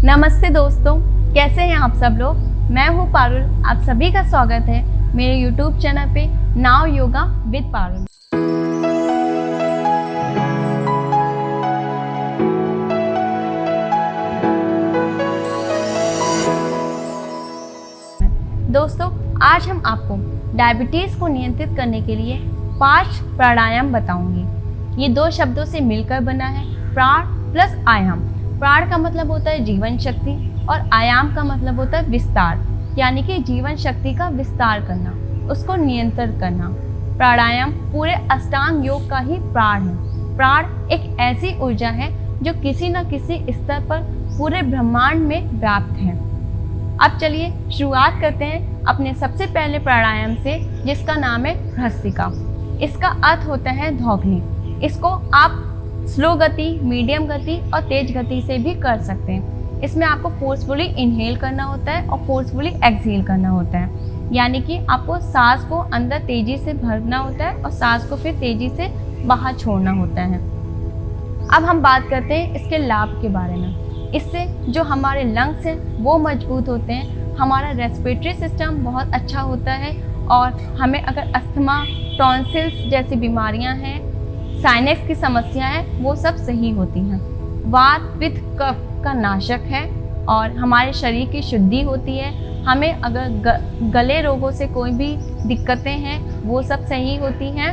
नमस्ते दोस्तों, कैसे हैं आप सब लोग। मैं हूं पारुल। आप सभी का स्वागत है मेरे YouTube चैनल पे नाउ योगा विद पारुल। दोस्तों, आज हम आपको डायबिटीज़ को नियंत्रित करने के लिए 5 प्राणायाम बताऊंगी। ये 2 शब्दों से मिलकर बना है, प्राण प्लस आयाम। प्राण का मतलब होता है जीवन शक्ति और आयाम का मतलब होता है विस्तार, यानी कि जीवन शक्ति का विस्तार करना, उसको नियंत्रित करना। प्राणायाम पूरे अष्टांग योग का ही प्राण है। प्राण एक ऐसी ऊर्जा है जो किसी न किसी स्तर पर पूरे ब्रह्मांड में व्याप्त है। अब चलिए शुरुआत करते हैं अपने सबसे पहले प्राणायाम से, जिसका नाम है भ्रस्त्रिका। इसका अर्थ होता है धौखली। इसको आप स्लो गति, मीडियम गति और तेज गति से भी कर सकते हैं। इसमें आपको फोर्सफुली इनहेल करना होता है और फोर्सफुली एक्सहेल करना होता है, यानी कि आपको सांस को अंदर तेजी से भरना होता है और सांस को फिर तेजी से बाहर छोड़ना होता है। अब हम बात करते हैं इसके लाभ के बारे में। इससे जो हमारे लंग्स हैं वो मजबूत होते हैं, हमारा रेस्पिरेटरी सिस्टम बहुत अच्छा होता है और हमें अगर अस्थमा, टॉन्सिल्स जैसी बीमारियां हैं, साइनस की समस्या है, वो सब सही होती हैं। वात, पित्त, कफ का नाशक है और हमारे शरीर की शुद्धि होती है। हमें अगर गले रोगों से कोई भी दिक्कतें हैं वो सब सही होती हैं।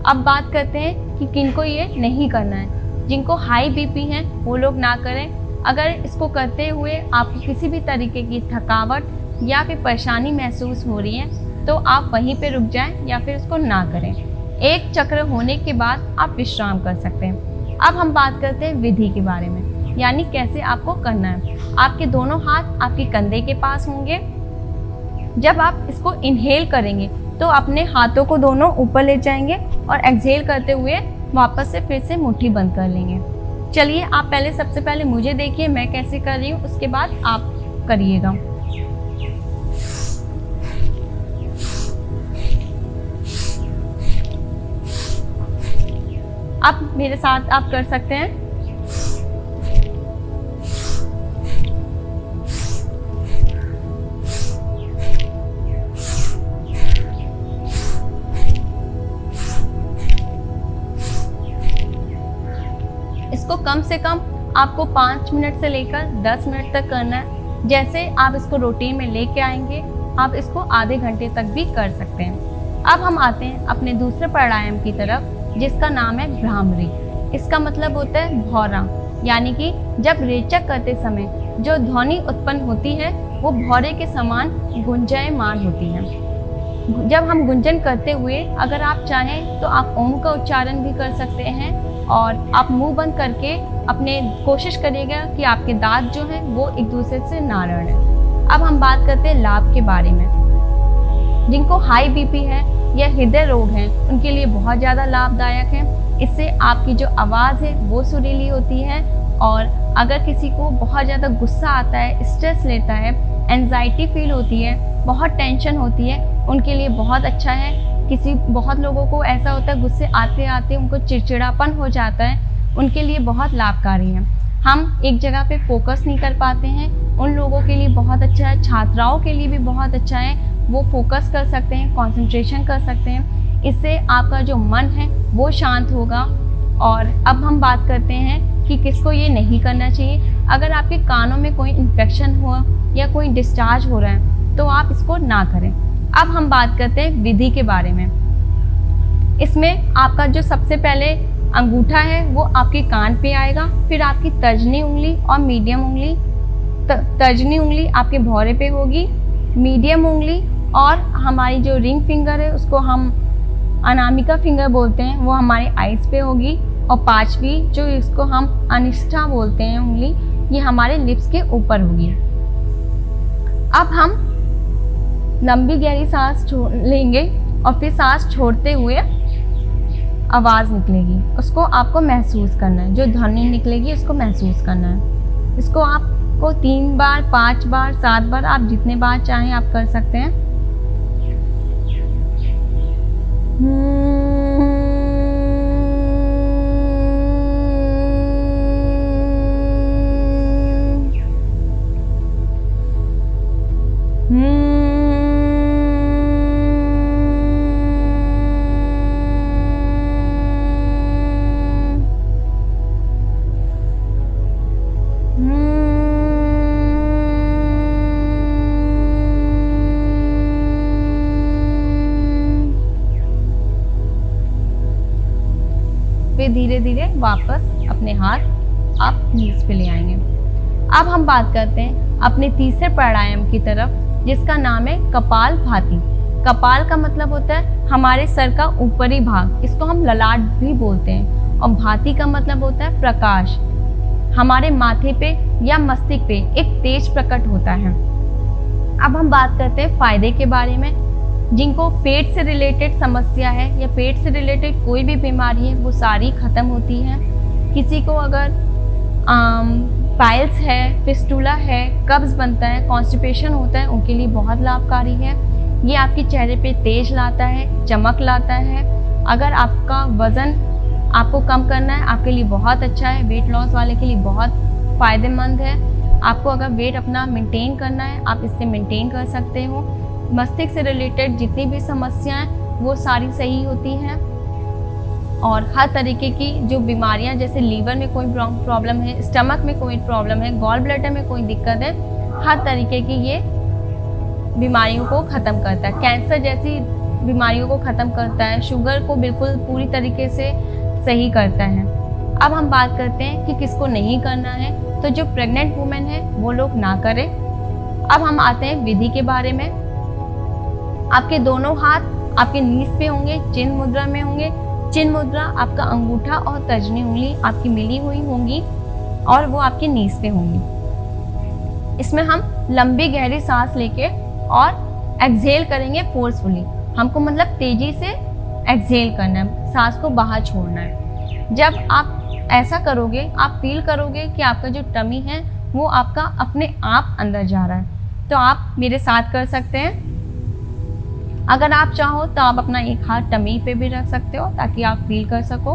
अब बात करते हैं कि किनको ये नहीं करना है। जिनको हाई बीपी है वो लोग ना करें। अगर इसको करते हुए आपको किसी भी तरीके की थकावट या फिर परेशानी महसूस हो रही है तो आप वहीं पे रुक जाएं या फिर इसको ना करें। एक चक्र होने के बाद आप विश्राम कर सकते हैं। अब हम बात करते हैं विधि के बारे में, यानी कैसे आपको करना है। आपके दोनों हाथ आपके कंधे के पास होंगे। जब आप इसको इनहेल करेंगे तो अपने हाथों को दोनों ऊपर ले जाएंगे और एक्सहेल करते हुए वापस से फिर से मुट्ठी बंद कर लेंगे। चलिए आप सबसे पहले मुझे देखिए मैं कैसे कर रही हूँ, उसके बाद आप करिएगा। अब मेरे साथ आप कर सकते हैं। इसको कम से कम आपको 5 मिनट से लेकर 10 मिनट तक करना है। जैसे आप इसको रूटीन में लेके आएंगे, आप इसको आधे घंटे तक भी कर सकते हैं। अब हम आते हैं अपने दूसरे प्राणायाम की तरफ, जिसका नाम है भ्रामरी। इसका मतलब होता है भौरा, यानी कि जब रेचक करते समय जो ध्वनि उत्पन्न होती है वो भौरे के समान गुंजायमान होती है। जब हम गुंजन करते हुए अगर आप चाहें तो आप ओम का उच्चारण भी कर सकते हैं और आप मुंह बंद करके अपने कोशिश करिएगा कि आपके दांत जो हैं वो एक दूसरे से ना लड़ें। अब हम बात करते हैं लाभ के बारे में। जिनको हाई बीपी है या हृदय रोग हैं उनके लिए बहुत ज़्यादा लाभदायक है। इससे आपकी जो आवाज़ है वो सुरीली होती है और अगर किसी को बहुत ज़्यादा गुस्सा आता है, स्ट्रेस लेता है, एंजाइटी फील होती है, बहुत टेंशन होती है, उनके लिए बहुत अच्छा है। बहुत लोगों को ऐसा होता है गुस्से आते आते उनको चिड़चिड़ापन हो जाता है, उनके लिए बहुत लाभकारी है। हम एक जगह पे फोकस नहीं कर पाते हैं, उन लोगों के लिए बहुत अच्छा है। छात्राओं के लिए भी बहुत अच्छा है, वो फोकस कर सकते हैं, कंसंट्रेशन कर सकते हैं। इससे आपका जो मन है वो शांत होगा। और अब हम बात करते हैं कि किसको ये नहीं करना चाहिए। अगर आपके कानों में कोई इन्फेक्शन हो या कोई डिस्चार्ज हो रहा है तो आप इसको ना करें। अब हम बात करते हैं विधि के बारे में। इसमें आपका जो सबसे पहले अंगूठा है वो आपके कान पे आएगा, फिर आपकी तर्जनी उंगली और मीडियम उंगली। तर्जनी उंगली आपके भौरे पे होगी, मीडियम उंगली और हमारी जो रिंग फिंगर है उसको हम अनामिका फिंगर बोलते हैं, वो हमारे आइज पे होगी। और 5वीं जो इसको हम अनिष्ठा बोलते हैं उंगली, ये हमारे लिप्स के ऊपर होगी। अब हम लंबी गहरी सांस लेंगे और फिर सांस छोड़ते हुए आवाज़ निकलेगी, उसको आपको महसूस करना है। जो ध्वनि निकलेगी उसको महसूस करना है। इसको आपको 3 बार, 5 बार, 7 बार, आप जितने बार चाहें आप कर सकते हैं। धीरे धीरे वापस अपने हाथ आप नीज पे ले आएंगे। अब हम बात करते हैं अपने तीसरे प्राणायाम की तरफ, जिसका नाम है कपालभाति। कपाल का मतलब होता है हमारे सर का ऊपरी भाग, इसको हम ललाट भी बोलते हैं, और भाति का मतलब होता है प्रकाश। हमारे माथे पे या मस्तिष्क पे एक तेज प्रकट होता है। अब हम बात करते हैं फायदे के बारे में। जिनको पेट से रिलेटेड समस्या है या पेट से रिलेटेड कोई भी बीमारी है, वो सारी खत्म होती है। किसी को अगर पाइल्स है, फिस्टुला है, कब्ज बनता है, कॉन्स्टिपेशन होता है, उनके लिए बहुत लाभकारी है। ये आपके चेहरे पे तेज लाता है, चमक लाता है। अगर आपका वज़न आपको कम करना है, आपके लिए बहुत अच्छा है। वेट लॉस वाले के लिए बहुत फ़ायदेमंद है। आपको अगर वेट अपना मेंटेन करना है, आप इससे मेंटेन कर सकते हो। मस्तिष्क से रिलेटेड जितनी भी समस्याएं वो सारी सही होती हैं, और हर तरीके की जो बीमारियां, जैसे लीवर में कोई प्रॉब्लम है, स्टमक में कोई प्रॉब्लम है, गॉल ब्लैडर में कोई दिक्कत है, हर तरीके की ये बीमारियों को ख़त्म करता है। कैंसर जैसी बीमारियों को ख़त्म करता है, शुगर को बिल्कुल पूरी तरीके से सही करता है। अब हम बात करते हैं कि किसको नहीं करना है, तो जो प्रेग्नेंट वुमेन है वो लोग ना करें। अब हम आते हैं विधि के बारे में। आपके दोनों हाथ आपके नीज पे होंगे, चिन्ह मुद्रा में होंगे। चिन्ह मुद्रा आपका अंगूठा और तर्जनी उंगली आपकी मिली हुई होंगी और वो आपके नीज पे होंगी। इसमें हम लंबी गहरी सांस लेके और एक्सहेल करेंगे फोर्सफुली। हमको मतलब तेजी से एक्सहेल करना है, सांस को बाहर छोड़ना है। जब आप ऐसा करोगे, आप फील करोगे कि आपका जो टमी है वो आपका अपने आप अंदर जा रहा है। तो आप मेरे साथ कर सकते हैं। अगर आप चाहो तो आप अपना एक हाथ टमी पे भी रख सकते हो ताकि आप फील कर सको।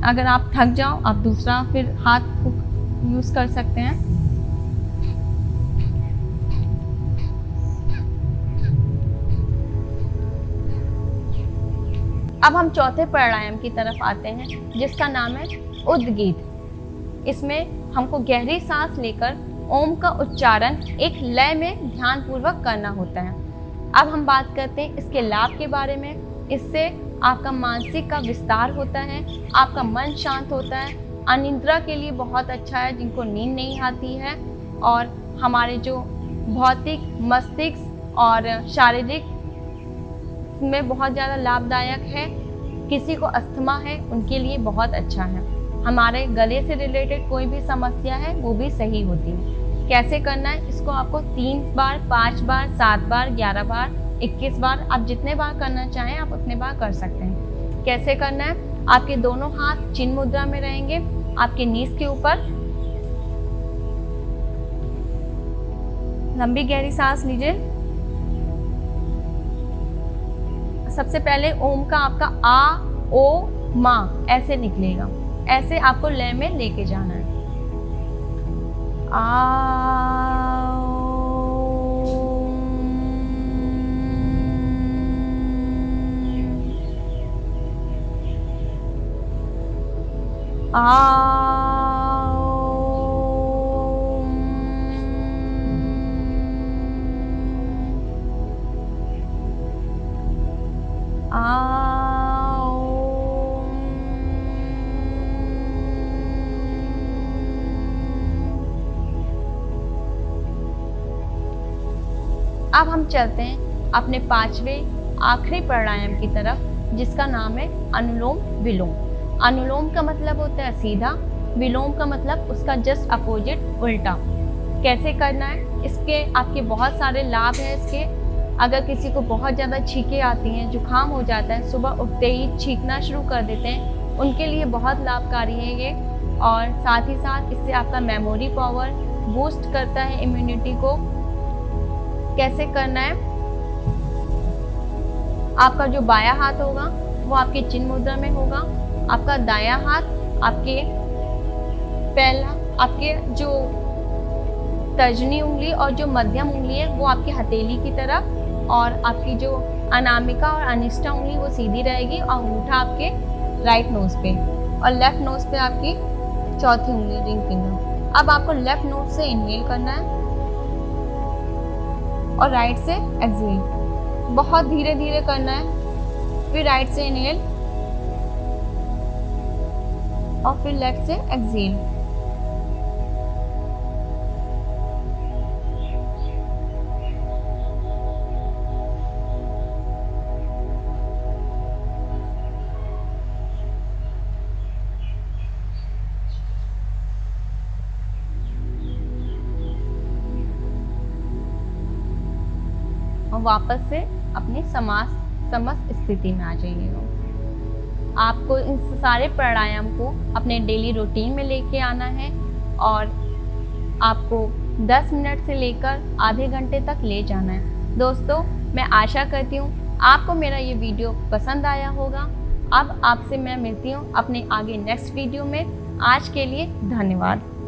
अगर आप थक जाओ, आप दूसरा फिर हाथ को यूज कर सकते हैं। अब हम चौथे प्राणायाम की तरफ आते हैं, जिसका नाम है उद्गीत। इसमें हमको गहरी सांस लेकर ओम का उच्चारण एक लय में ध्यानपूर्वक करना होता है। अब हम बात करते हैं इसके लाभ के बारे में। इससे आपका मानसिक का विस्तार होता है, आपका मन शांत होता है, अनिद्रा के लिए बहुत अच्छा है जिनको नींद नहीं आती है, और हमारे जो भौतिक, मस्तिष्क और शारीरिक में बहुत ज़्यादा लाभदायक है। किसी को अस्थमा है उनके लिए बहुत अच्छा है। हमारे गले से रिलेटेड कोई भी समस्या है वो भी सही होती है। कैसे करना है इसको आपको 3 बार, 5 बार, 7 बार, 11 बार, 21 बार, आप जितने बार करना चाहें आप उतने बार कर सकते हैं। कैसे करना है, आपके दोनों हाथ चिन्ह मुद्रा में रहेंगे, आपके नीज के ऊपर। लंबी गहरी सांस लीजिए। सबसे पहले ओम का आपका आ, ओ, मा ऐसे निकलेगा, ऐसे आपको लय में लेके जाना है। अब हम चलते हैं अपने 5वें आखिरी प्राणायाम की तरफ, जिसका नाम है अनुलोम विलोम। अनुलोम का मतलब होता है सीधा, विलोम का मतलब उसका जस्ट अपोजिट, उल्टा। कैसे करना है, इसके आपके बहुत सारे लाभ हैं। इसके अगर किसी को बहुत ज़्यादा छींकें आती हैं, जुकाम हो जाता है, सुबह उठते ही छींकना शुरू कर देते हैं, उनके लिए बहुत लाभकारी है ये। और साथ ही साथ इससे आपका मेमोरी पावर बूस्ट करता है, इम्यूनिटी को। कैसे करना है, आपका जो बायां हाथ होगा वो आपके चिन्ह मुद्रा में होगा, आपका दायां हाथ आपके पहला, आपके जो तर्जनी उंगली और जो मध्यम उंगली है वो आपकी हथेली की तरफ, और आपकी जो अनामिका और अनिष्टा उंगली वो सीधी रहेगी, और अंगूठा आपके राइट नोज पे, और लेफ्ट नोज पे आपकी चौथी उंगली, रिंग फिंगर। अब आपको लेफ्ट नोज से इनहेल करना है, और राइट से एक्सहेल। बहुत धीरे धीरे करना है। फिर राइट से इनहेल और फिर लेफ्ट से एक्सहेल। और वापस से अपनी समस्त स्थिति में आ जाइएगा। आपको इन सारे प्राणायाम को अपने डेली रूटीन में लेके आना है और आपको 10 मिनट से लेकर आधे घंटे तक ले जाना है। दोस्तों, मैं आशा करती हूँ आपको मेरा ये वीडियो पसंद आया होगा। अब आपसे मैं मिलती हूँ अपने आगे नेक्स्ट वीडियो में। आज के लिए धन्यवाद।